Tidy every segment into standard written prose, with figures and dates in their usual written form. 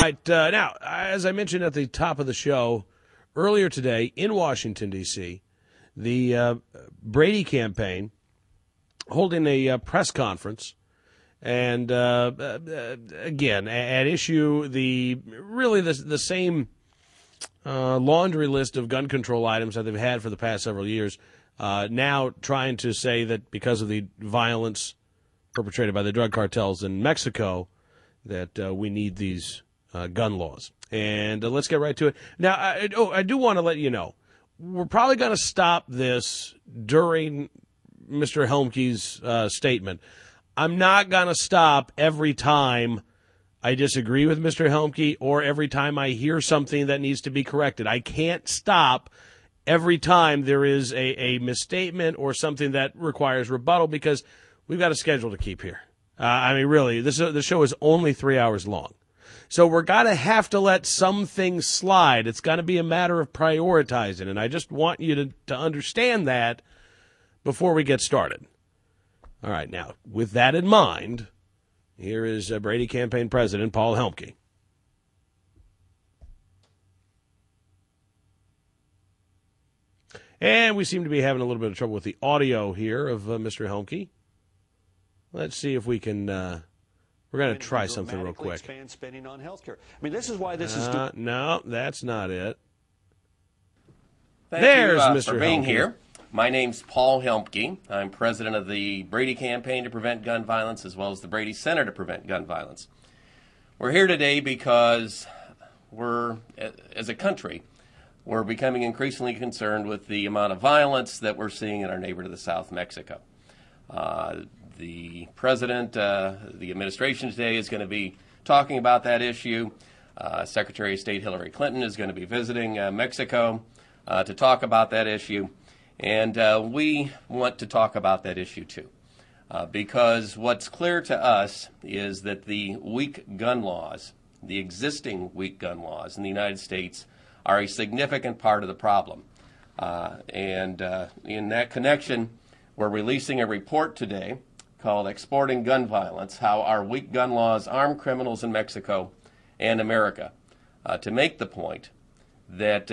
right, now, as I mentioned at the top of the show, earlier today in Washington, D.C., the Brady Campaign holding a press conference, and again, at issue the same laundry list of gun control items that they've had for the past several years, now trying to say that because of the violence perpetrated by the drug cartels in Mexico, that we need these gun laws. And let's get right to it. Now, I do want to let you know, we're probably going to stop this during Mr. Helmke's statement. I'm not going to stop every time I disagree with Mr. Helmke or every time I hear something that needs to be corrected. I can't stop every time there is a misstatement or something that requires rebuttal because we've got a schedule to keep here. I mean, really, the show is only 3 hours long. So we're going to have to let some things slide. It's going to be a matter of prioritizing, and I just want you to understand that before we get started. All right, now, with that in mind, here is Brady Campaign President Paul Helmke. And we seem to be having a little bit of trouble with the audio here of Mr. Helmke. Let's see if we can... we're going to try something real quick. Expand spending on healthcare. I mean, this is why this is... No, that's not it. There's Mr. for being here. My name's Paul Helmke. I'm president of the Brady Campaign to Prevent Gun Violence, as well as the Brady Center to Prevent Gun Violence. We're here today because as a country, we're becoming increasingly concerned with the amount of violence that we're seeing in our neighbor to the south, Mexico. The president, the administration today is going to be talking about that issue. Secretary of State Hillary Clinton is going to be visiting Mexico to talk about that issue. And we want to talk about that issue too. Because what's clear to us is that the weak gun laws, the existing weak gun laws in the United States are a significant part of the problem. And in that connection, we're releasing a report today called Exporting Gun Violence, How Our Weak Gun Laws Arm Criminals in Mexico and America, to make the point that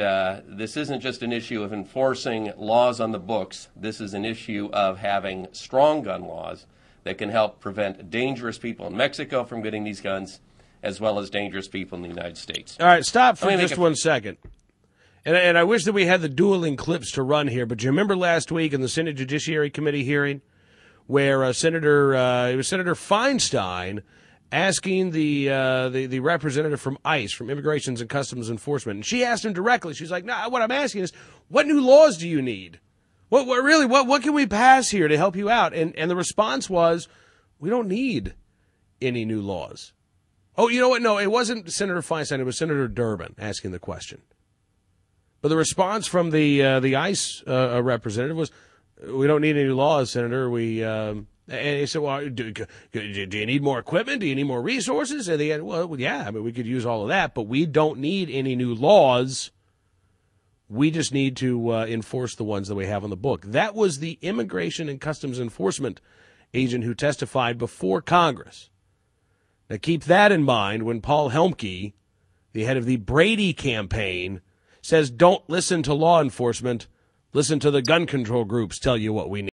this isn't just an issue of enforcing laws on the books. This is an issue of having strong gun laws that can help prevent dangerous people in Mexico from getting these guns, as well as dangerous people in the United States. All right, stop for just 1 second. And I wish that we had the dueling clips to run here, but do you remember last week in the Senate Judiciary Committee hearing where Senator Feinstein asking the representative from ICE, from Immigrations and Customs Enforcement, and she asked him directly. She's like, "No, what I'm asking is, what new laws do you need? What can we pass here to help you out?" And the response was, "We don't need any new laws." Oh, you know what? No, it wasn't Senator Feinstein. It was Senator Durbin asking the question. But the response from the ICE representative was, "We don't need any new laws, Senator. And he said, "Well, do you need more equipment? Do you need more resources?" And they, well, yeah, I mean, we could use all of that, but we don't need any new laws. We just need to enforce the ones that we have on the book. That was the Immigration and Customs Enforcement agent who testified before Congress. Now, keep that in mind when Paul Helmke, the head of the Brady Campaign, says don't listen to law enforcement, listen to the gun control groups tell you what we need.